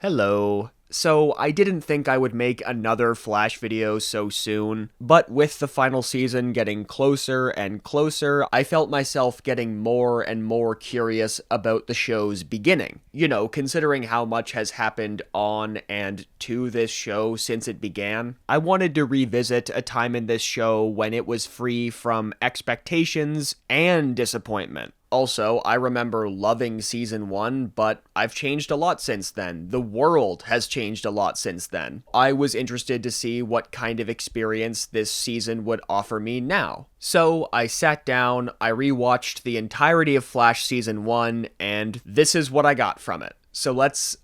Hello. So, I didn't think I would make another Flash video so soon, but with the final season getting closer and closer, I felt myself getting more and more curious about the show's beginning. You know, considering how much has happened on and to this show since it began, I wanted to revisit a time in this show when it was free from expectations and disappointment. Also, I remember loving Season 1, but I've changed a lot since then. The world has changed a lot since then. I was interested to see what kind of experience this season would offer me now. So, I sat down, I rewatched the entirety of Flash Season 1, and this is what I got from it. So let's,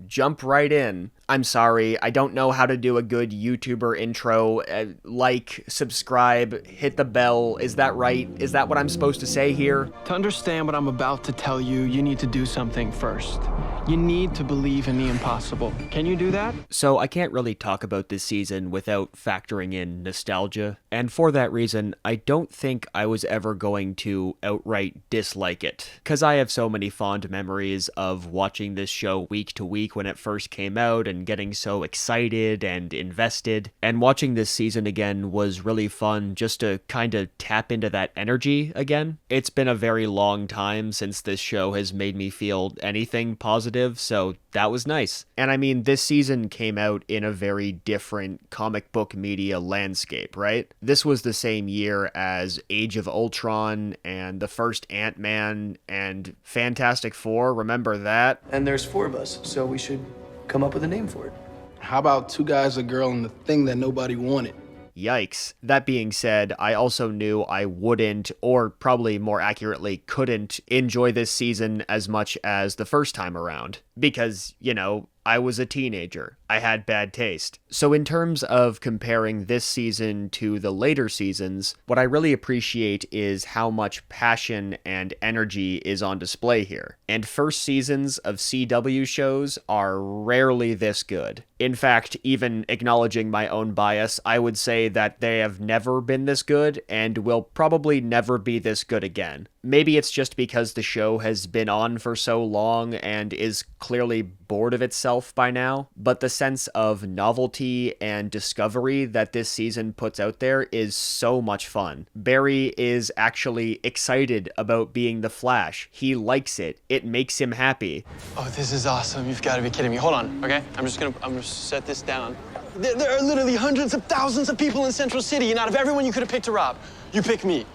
jump right in. I'm sorry, I don't know how to do a good YouTuber intro. Like, subscribe, hit the bell. Is that right? Is that what I'm supposed to say here? To understand what I'm about to tell you, you need to do something first. You need to believe in the impossible. Can you do that? So I can't really talk about this season without factoring in nostalgia. And for that reason, I don't think I was ever going to outright dislike it. Because I have so many fond memories of watching this show week to week when it first came out and getting so excited and invested. And watching this season again was really fun just to kind of tap into that energy again. It's been a very long time since this show has made me feel anything positive, so that was nice. And I mean, this season came out in a very different comic book media landscape, right? This was the same year as Age of Ultron and the first Ant-Man and Fantastic Four, remember that? And there's four of us, so we should come up with a name for it. How about two guys, a girl, and the thing that nobody wanted? Yikes. That being said, I also knew I wouldn't, or probably more accurately couldn't, enjoy this season as much as the first time around. Because, you know, I was a teenager. I had bad taste. So in terms of comparing this season to the later seasons, what I really appreciate is how much passion and energy is on display here. And first seasons of CW shows are rarely this good. In fact, even acknowledging my own bias, I would say that they have never been this good and will probably never be this good again. Maybe it's just because the show has been on for so long and is clearly bored of itself by now, but the sense of novelty and discovery that this season puts out there is so much fun. Barry is actually excited about being the Flash. He likes it. It makes him happy. Oh, this is awesome. You've got to be kidding me. Hold on, okay? I'm gonna set this down. There are literally hundreds of thousands of people in Central City, and out of everyone you could have picked to rob, you pick me.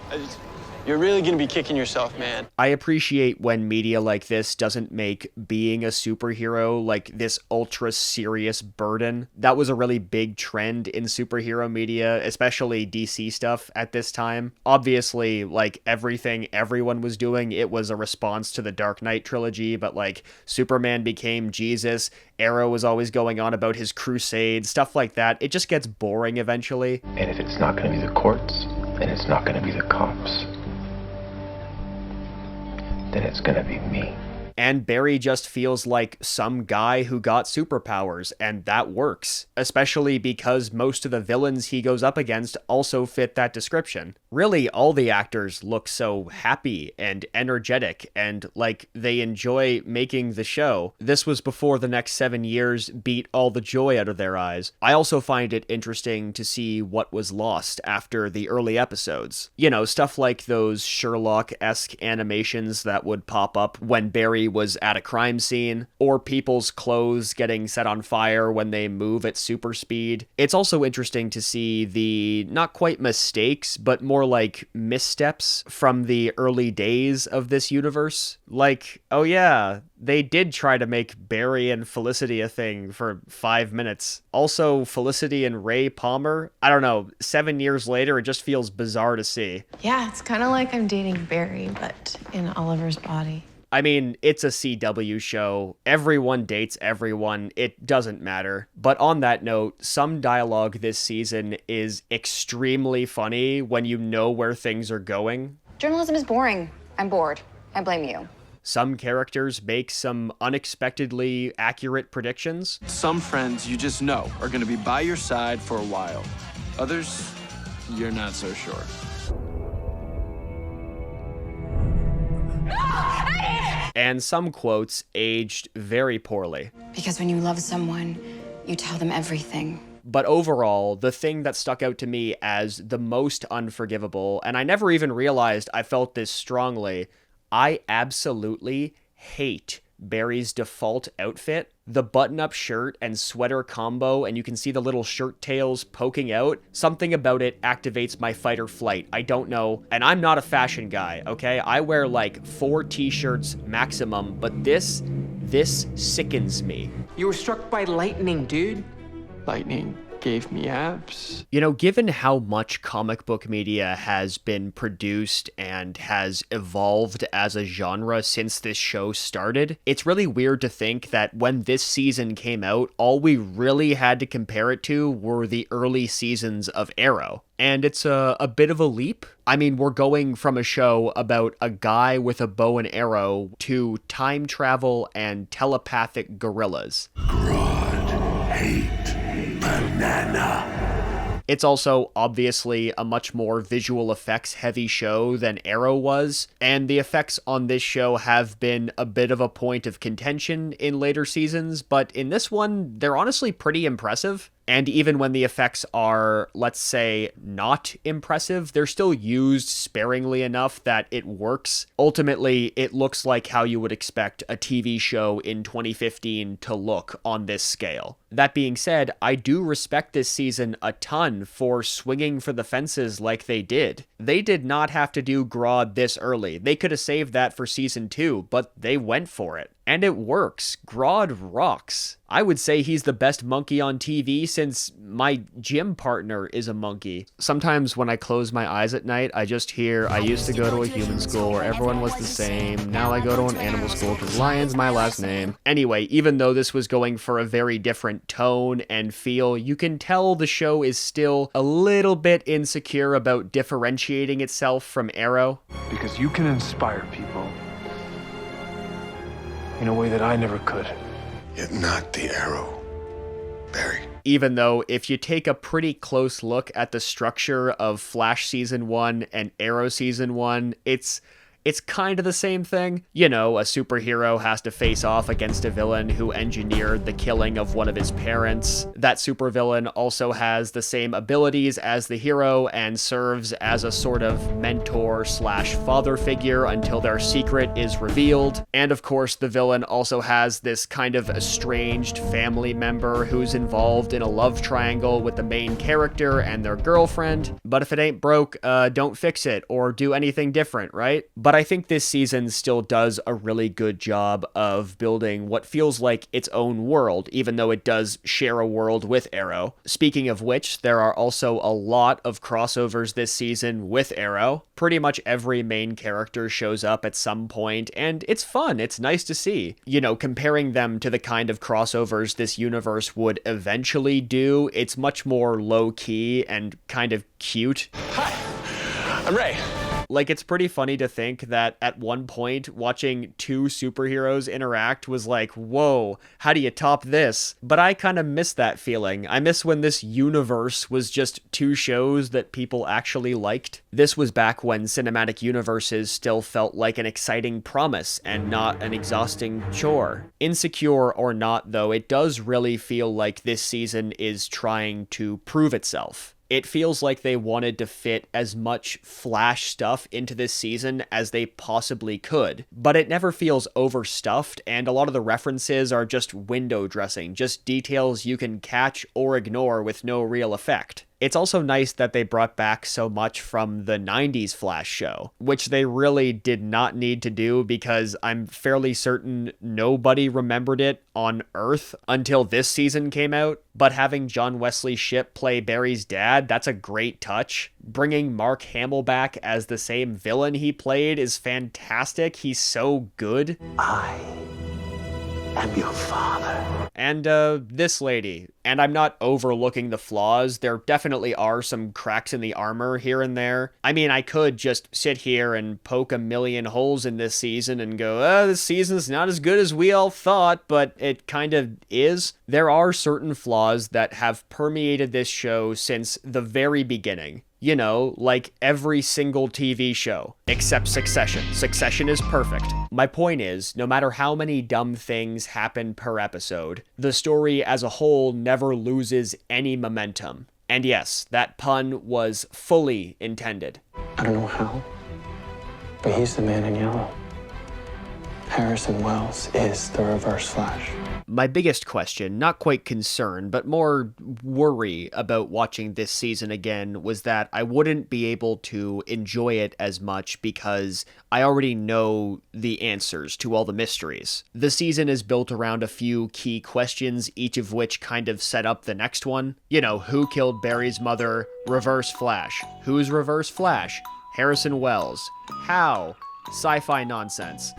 You're really gonna be kicking yourself, man. I appreciate when media like this doesn't make being a superhero like this ultra serious burden. That was a really big trend in superhero media, especially DC stuff at this time. Obviously, like everything everyone was doing, it was a response to the Dark Knight trilogy, but like Superman became Jesus, Arrow was always going on about his crusade, stuff like that. It just gets boring eventually. And if it's not gonna be the courts, then it's not gonna be the cops. Then it's gonna be me. And Barry just feels like some guy who got superpowers, and that works. Especially because most of the villains he goes up against also fit that description. Really, all the actors look so happy and energetic and like they enjoy making the show. This was before the next 7 years beat all the joy out of their eyes. I also find it interesting to see what was lost after the early episodes. You know, stuff like those Sherlock-esque animations that would pop up when Barry was at a crime scene, or people's clothes getting set on fire when they move at super speed. It's also interesting to see the, not quite mistakes, but more like missteps from the early days of this universe. Like, oh yeah, they did try to make Barry and Felicity a thing for 5 minutes. Also, Felicity and Ray Palmer, I don't know, 7 years later, it just feels bizarre to see. Yeah, it's kind of like I'm dating Barry, but in Oliver's body. I mean, it's a CW show. Everyone dates everyone. It doesn't matter. But on that note, some dialogue this season is extremely funny when you know where things are going. Journalism is boring. I'm bored. I blame you. Some characters make some unexpectedly accurate predictions. Some friends you just know are gonna be by your side for a while. Others, you're not so sure. and some quotes aged very poorly. Because when you love someone, you tell them everything. But overall, the thing that stuck out to me as the most unforgivable, and I never even realized I felt this strongly, I absolutely hate Barry's default outfit. The button-up shirt and sweater combo, and you can see the little shirt tails poking out. Something about it activates my fight or flight. I don't know. And I'm not a fashion guy, okay? I wear like 4 t-shirts maximum, but this sickens me. You were struck by lightning, dude. Lightning gave me abs. You know, given how much comic book media has been produced and has evolved as a genre since this show started, it's really weird to think that when this season came out, all we really had to compare it to were the early seasons of Arrow. And it's a bit of a leap. I mean, we're going from a show about a guy with a bow and arrow to time travel and telepathic gorillas. Grodd, hate, banana. It's also obviously a much more visual effects heavy show than Arrow was, and the effects on this show have been a bit of a point of contention in later seasons, but in this one, they're honestly pretty impressive. And even when the effects are, let's say, not impressive, they're still used sparingly enough that it works. Ultimately, it looks like how you would expect a TV show in 2015 to look on this scale. That being said, I do respect this season a ton for swinging for the fences like they did. They did not have to do Grodd this early. They could have saved that for season 2, but they went for it. And it works. Grodd rocks. I would say he's the best monkey on TV since my gym partner is a monkey. Sometimes when I close my eyes at night, I just hear, I used to go to a human school where everyone was the same. Now I go to an animal school because lion's my last name. Anyway, even though this was going for a very different tone and feel, you can tell the show is still a little bit insecure about differentiating itself from Arrow. Because you can inspire people in a way that I never could. Yet not the Arrow, Barry. Even though if you take a pretty close look at the structure of Flash Season 1 and Arrow Season 1, it's kind of the same thing. You know, a superhero has to face off against a villain who engineered the killing of one of his parents. That supervillain also has the same abilities as the hero and serves as a sort of mentor slash father figure until their secret is revealed. And of course, the villain also has this kind of estranged family member who's involved in a love triangle with the main character and their girlfriend. But if it ain't broke, don't fix it or do anything different, right? But I think this season still does a really good job of building what feels like its own world, even though it does share a world with Arrow. Speaking of which, there are also a lot of crossovers this season with Arrow. Pretty much every main character shows up at some point, and it's fun. It's nice to see. You know, comparing them to the kind of crossovers this universe would eventually do, it's much more low-key and kind of cute. Hi, I'm Ray. Like, it's pretty funny to think that at one point, watching 2 superheroes interact was like, whoa, how do you top this? But I kind of miss that feeling. I miss when this universe was just 2 shows that people actually liked. This was back when cinematic universes still felt like an exciting promise and not an exhausting chore. Insecure or not, though, it does really feel like this season is trying to prove itself. It feels like they wanted to fit as much Flash stuff into this season as they possibly could, but it never feels overstuffed, and a lot of the references are just window dressing, just details you can catch or ignore with no real effect. It's also nice that they brought back so much from the 90s Flash show, which they really did not need to do because I'm fairly certain nobody remembered it on Earth until this season came out. But having John Wesley Shipp play Barry's dad, that's a great touch. Bringing Mark Hamill back as the same villain he played is fantastic. He's so good. I am your father. And this lady. And I'm not overlooking the flaws. There definitely are some cracks in the armor here and there. I mean, I could just sit here and poke a million holes in this season and go, this season's not as good as we all thought, but it kind of is. There are certain flaws that have permeated this show since the very beginning. You know, like every single TV show, except Succession. Succession is perfect. My point is, no matter how many dumb things happen per episode, the story as a whole never loses any momentum. And yes, that pun was fully intended. I don't know how, but he's the man in yellow. Harrison Wells is the Reverse Flash. My biggest question, not quite concern, but more worry about watching this season again, was that I wouldn't be able to enjoy it as much because I already know the answers to all the mysteries. The season is built around a few key questions, each of which kind of set up the next one. You know, who killed Barry's mother? Reverse Flash. Who's Reverse Flash? Harrison Wells. How? Sci-fi nonsense.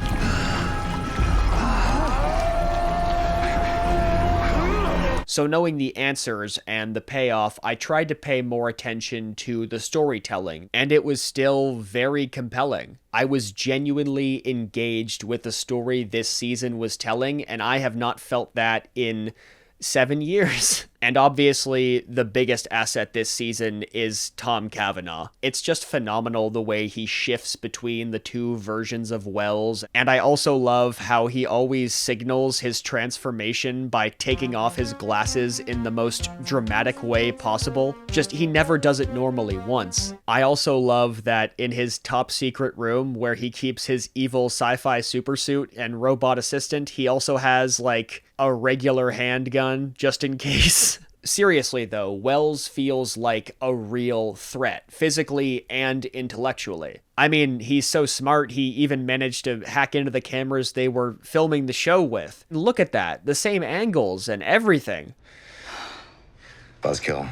So knowing the answers and the payoff, I tried to pay more attention to the storytelling, and it was still very compelling. I was genuinely engaged with the story this season was telling, and I have not felt that in 7 years. And obviously, the biggest asset this season is Tom Cavanaugh. It's just phenomenal the way he shifts between the two versions of Wells, and I also love how he always signals his transformation by taking off his glasses in the most dramatic way possible. Just, he never does it normally once. I also love that in his top secret room where he keeps his evil sci-fi supersuit and robot assistant, he also has, like, a regular handgun just in case. Seriously, though, Wells feels like a real threat, physically and intellectually. I mean, he's so smart, he even managed to hack into the cameras they were filming the show with. Look at that, the same angles and everything. Buzzkill.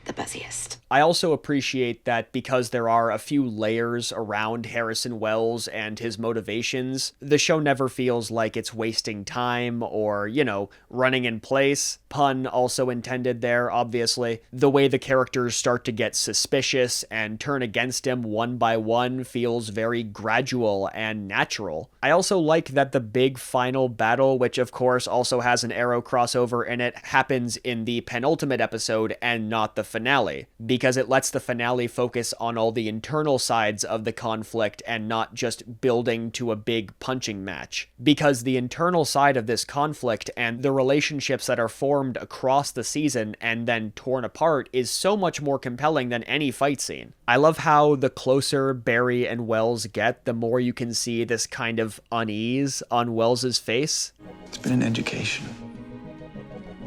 The buzziest. I also appreciate that because there are a few layers around Harrison Wells and his motivations, the show never feels like it's wasting time or, you know, running in place. Pun also intended there, obviously. The way the characters start to get suspicious and turn against him one by one feels very gradual and natural. I also like that the big final battle, which of course also has an Arrow crossover in it, happens in the penultimate episode and not the finale, because it lets the finale focus on all the internal sides of the conflict and not just building to a big punching match. Because the internal side of this conflict and the relationships that are formed across the season and then torn apart is so much more compelling than any fight scene. I love how the closer Barry and Wells get, the more you can see this kind of unease on Wells's face. It's been an education.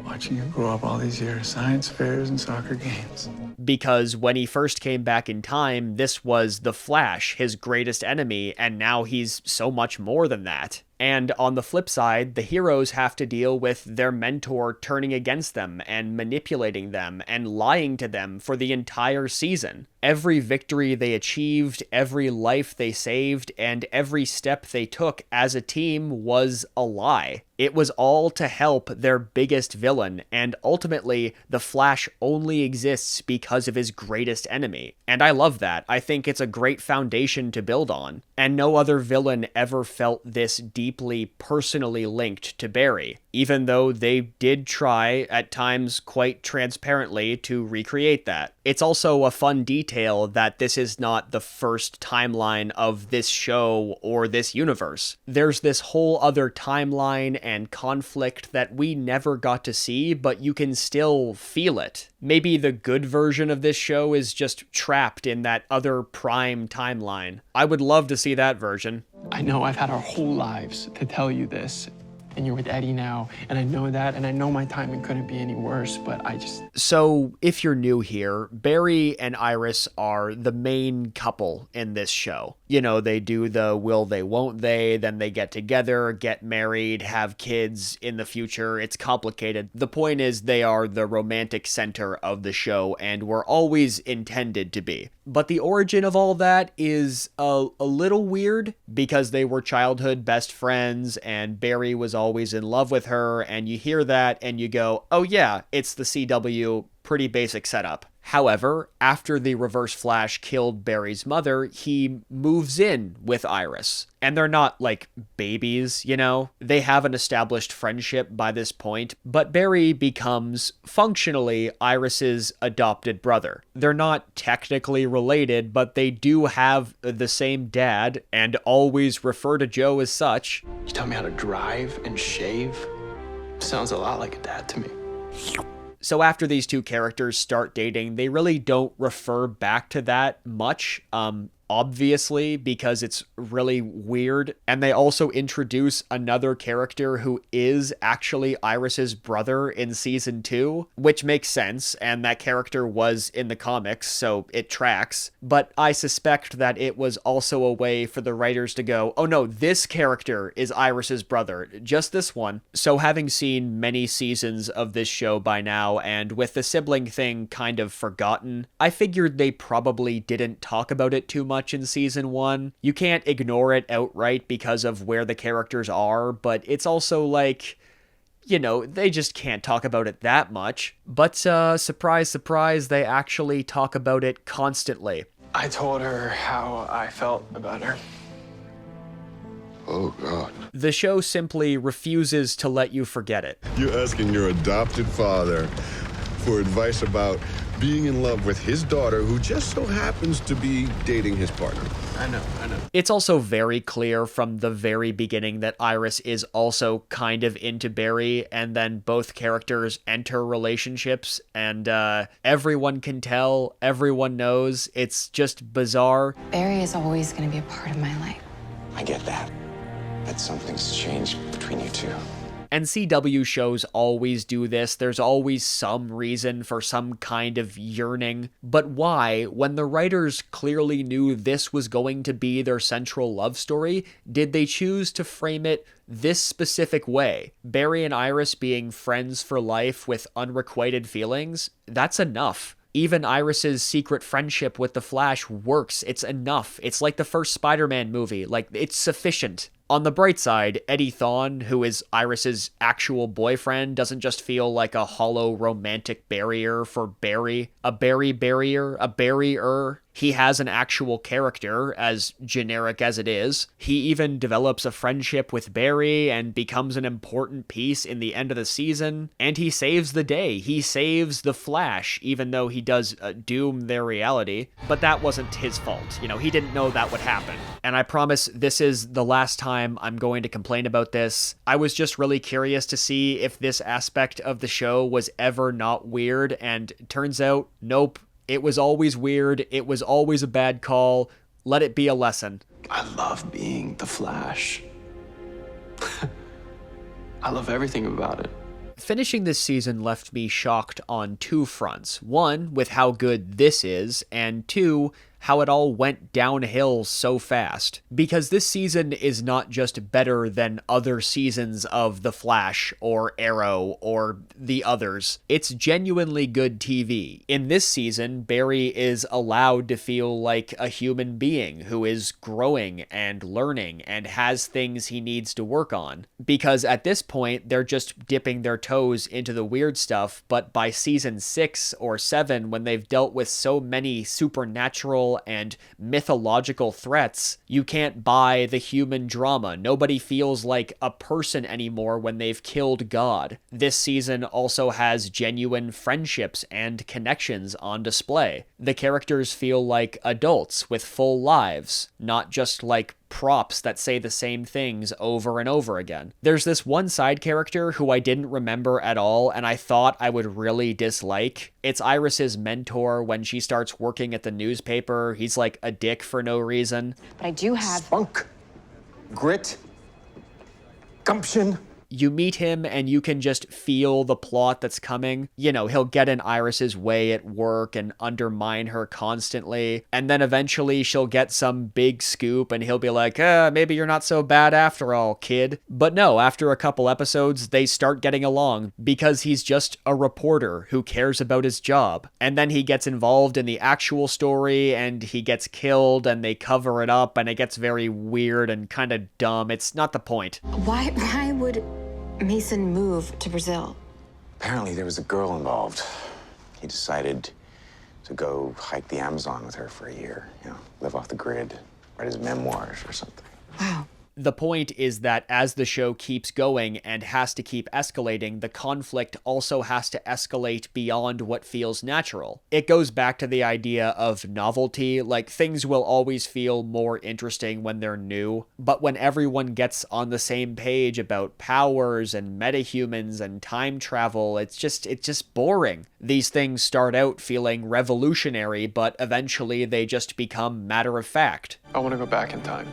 Watching you grow up all these years, science fairs and soccer games. Because when he first came back in time, this was the Flash, his greatest enemy, and now he's so much more than that. And on the flip side, the heroes have to deal with their mentor turning against them and manipulating them and lying to them for the entire season. Every victory they achieved, every life they saved, and every step they took as a team was a lie. It was all to help their biggest villain, and ultimately, the Flash only exists because of his greatest enemy. And I love that. I think it's a great foundation to build on. And no other villain ever felt this deeply personally linked to Barry, even though they did try, at times quite transparently, to recreate that. It's also a fun detail that this is not the first timeline of this show or this universe. There's this whole other timeline and conflict that we never got to see, but you can still feel it. Maybe the good version of this show is just trapped in that other prime timeline. I would love to see that version. I know I've had our whole lives to tell you this, and you're with Eddie now, and I know that, and I know my timing couldn't be any worse, but I just... So, if you're new here, Barry and Iris are the main couple in this show. You know, they do the will they, won't they, then they get together, get married, have kids in the future. It's complicated. The point is they are the romantic center of the show and were always intended to be. But the origin of all that is a little weird because they were childhood best friends and Barry was always in love with her, and you hear that and you go, oh yeah, it's the CW, pretty basic setup. However, after the Reverse Flash killed Barry's mother, he moves in with Iris. And they're not, like, babies, you know? They have an established friendship by this point, but Barry becomes, functionally, Iris's adopted brother. They're not technically related, but they do have the same dad, and always refer to Joe as such. You taught me how to drive and shave? Sounds a lot like a dad to me. So after these two characters start dating, they really don't refer back to that much. Obviously, because it's really weird. And they also introduce another character who is actually Iris's brother in season 2, which makes sense, and that character was in the comics, so it tracks. But I suspect that it was also a way for the writers to go, oh no, this character is Iris's brother, just this one. So having seen many seasons of this show by now, and with the sibling thing kind of forgotten, I figured they probably didn't talk about it too much in season 1. You can't ignore it outright because of where the characters are, but it's also like, you know, they just can't talk about it that much. But surprise, surprise, they actually talk about it constantly. I told her how I felt about her. Oh, God. The show simply refuses to let you forget it. You're asking your adopted father for advice about being in love with his daughter, who just so happens to be dating his partner. I know. It's also very clear from the very beginning that Iris is also kind of into Barry, and then both characters enter relationships, and everyone can tell, everyone knows. It's just bizarre. Barry is always going to be a part of my life. I get that. But something's changed between you two. And CW shows always do this. There's always some reason for some kind of yearning. But why, when the writers clearly knew this was going to be their central love story, did they choose to frame it this specific way? Barry and Iris being friends for life with unrequited feelings? That's enough. Even Iris's secret friendship with the Flash works. It's enough. It's like the first Spider-Man movie. Like, it's sufficient. On the bright side, Eddie Thawne, who is Iris's actual boyfriend, doesn't just feel like a hollow romantic barrier for Barry. A Barry barrier, a barrier. He has an actual character, as generic as it is. He even develops a friendship with Barry and becomes an important piece in the end of the season. And he saves the day. He saves the Flash, even though he does doom their reality. But that wasn't his fault. You know, he didn't know that would happen. And I promise this is the last time I'm going to complain about this. I was just really curious to see if this aspect of the show was ever not weird, and turns out, nope. It was always weird. It was always a bad call. Let it be a lesson. I love being the Flash. I love everything about it. Finishing this season left me shocked on two fronts. One, with how good this is, and two, how it all went downhill so fast. Because this season is not just better than other seasons of The Flash or Arrow or the others. It's genuinely good TV. In this season, Barry is allowed to feel like a human being who is growing and learning and has things he needs to work on. Because at this point, they're just dipping their toes into the weird stuff, but by season 6 or 7, when they've dealt with so many supernatural and mythological threats, you can't buy the human drama. Nobody feels like a person anymore when they've killed God. This season also has genuine friendships and connections on display. The characters feel like adults with full lives, not just like props that say the same things over and over again. There's this one side character who I didn't remember at all, and I thought I would really dislike. It's Iris's mentor when she starts working at the newspaper. He's like a dick for no reason. But I do have spunk, grit, gumption. You meet him and you can just feel the plot that's coming. You know, he'll get in Iris's way at work and undermine her constantly. And then eventually she'll get some big scoop and he'll be like, maybe you're not so bad after all, kid. But no, after a couple episodes, they start getting along because he's just a reporter who cares about his job. And then he gets involved in the actual story and he gets killed and they cover it up and it gets very weird and kind of dumb. It's not the point. Why would Mason move to Brazil? Apparently there was a girl involved. He decided to go hike the Amazon with her for a year, live off the grid, write his memoirs or something. Wow. The point is that as the show keeps going and has to keep escalating, the conflict also has to escalate beyond what feels natural. It goes back to the idea of novelty, like things will always feel more interesting when they're new, but when everyone gets on the same page about powers and metahumans and time travel, it's just boring. These things start out feeling revolutionary, but eventually they just become matter of fact. I want to go back in time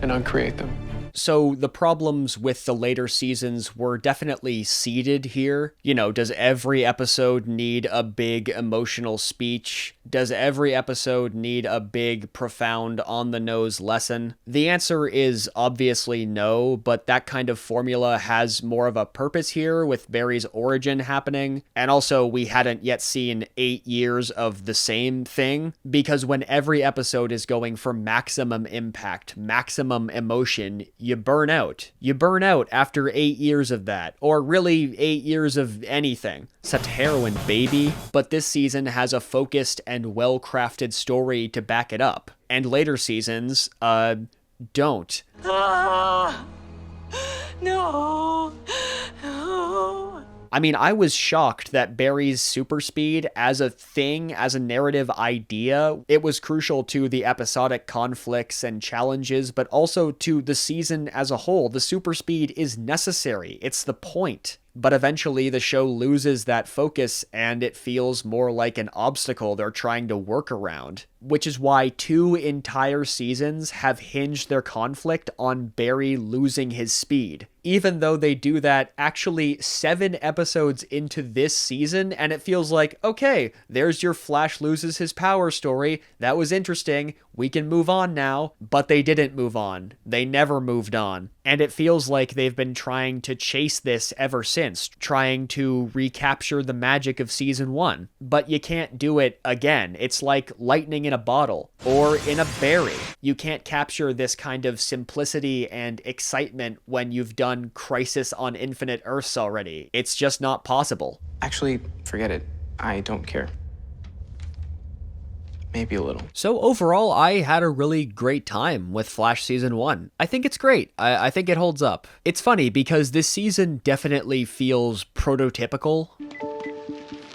and uncreate them. So the problems with the later seasons were definitely seeded here. Does every episode need a big emotional speech? Does every episode need a big, profound, on-the-nose lesson? The answer is obviously no, but that kind of formula has more of a purpose here with Barry's origin happening. And also, we hadn't yet seen 8 years of the same thing, because when every episode is going for maximum impact, maximum emotion, you burn out. You burn out after 8 years of that, or really 8 years of anything, except heroin, baby. But this season has a focused and well-crafted story to back it up. And later seasons, don't. No. I mean, I was shocked that Barry's super speed as a thing, as a narrative idea, it was crucial to the episodic conflicts and challenges, but also to the season as a whole. The super speed is necessary. It's the point. But eventually the show loses that focus and it feels more like an obstacle they're trying to work around, which is why 2 entire seasons have hinged their conflict on Barry losing his speed. Even though they do that actually 7 episodes into this season, and it feels like, okay, there's your Flash loses his power story. That was interesting. We can move on now. But they didn't move on. They never moved on. And it feels like they've been trying to chase this ever since, trying to recapture the magic of season 1. But you can't do it again. It's like lightning in a bottle, or in a berry. You can't capture this kind of simplicity and excitement when you've done Crisis on Infinite Earths already. It's just not possible. Actually, forget it. I don't care. Maybe a little. So overall, I had a really great time with Flash Season 1. I think it's great. I think it holds up. It's funny because this season definitely feels prototypical.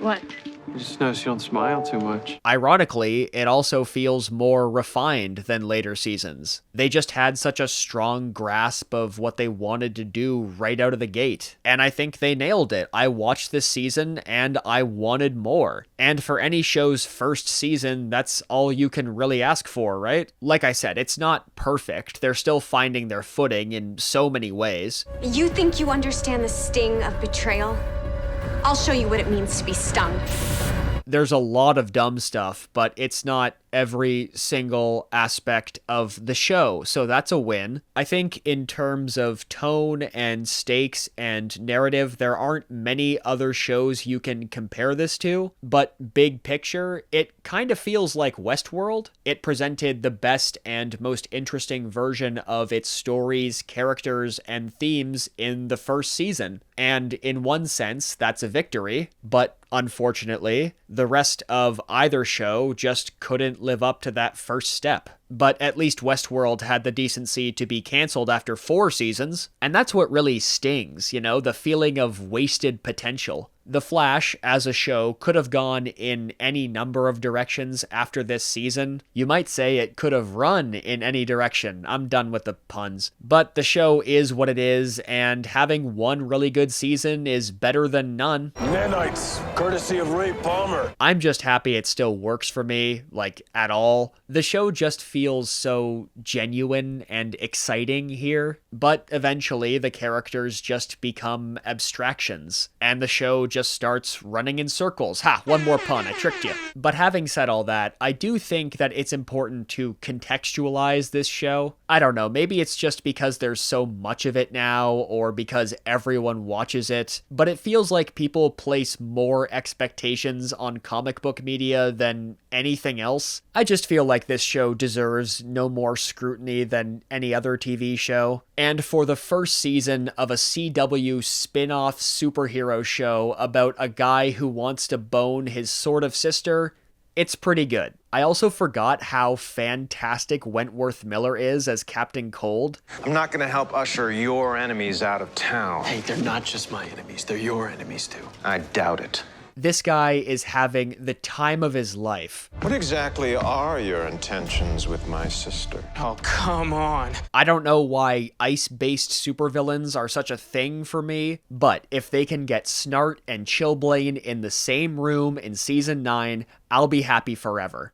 What? I just noticed you don't smile too much. Ironically, it also feels more refined than later seasons. They just had such a strong grasp of what they wanted to do right out of the gate. And I think they nailed it. I watched this season and I wanted more. And for any show's first season, that's all you can really ask for, right? Like I said, it's not perfect. They're still finding their footing in so many ways. You think you understand the sting of betrayal? I'll show you what it means to be stung. There's a lot of dumb stuff, but it's not every single aspect of the show, so that's a win. I think in terms of tone and stakes and narrative, there aren't many other shows you can compare this to, but big picture, it kind of feels like Westworld. It presented the best and most interesting version of its stories, characters, and themes in the first season, and in one sense, that's a victory, but unfortunately, the rest of either show just couldn't live up to that first step. But at least Westworld had the decency to be canceled after 4 seasons, and that's what really stings, the feeling of wasted potential. The Flash, as a show, could have gone in any number of directions after this season. You might say it could have run in any direction. I'm done with the puns. But the show is what it is, and having one really good season is better than none. Nanites, courtesy of Ray Palmer. I'm just happy it still works for me, at all. The show just feels so genuine and exciting here, but eventually the characters just become abstractions, and the show just starts running in circles. Ha, one more pun, I tricked you. But having said all that, I do think that it's important to contextualize this show. I don't know, maybe it's just because there's so much of it now, or because everyone watches it, but it feels like people place more expectations on comic book media than anything else. I just feel like this show deserves deserves no more scrutiny than any other TV show. And for the first season of a CW spin-off superhero show about a guy who wants to bone his sort of sister, it's pretty good. I also forgot how fantastic Wentworth Miller is as Captain Cold. I'm not gonna help usher your enemies out of town. Hey, they're not just my enemies, they're your enemies too. I doubt it. This guy is having the time of his life. What exactly are your intentions with my sister? Oh, come on. I don't know why ice-based supervillains are such a thing for me, but if they can get Snart and Chillblaine in the same room in Season 9, I'll be happy forever.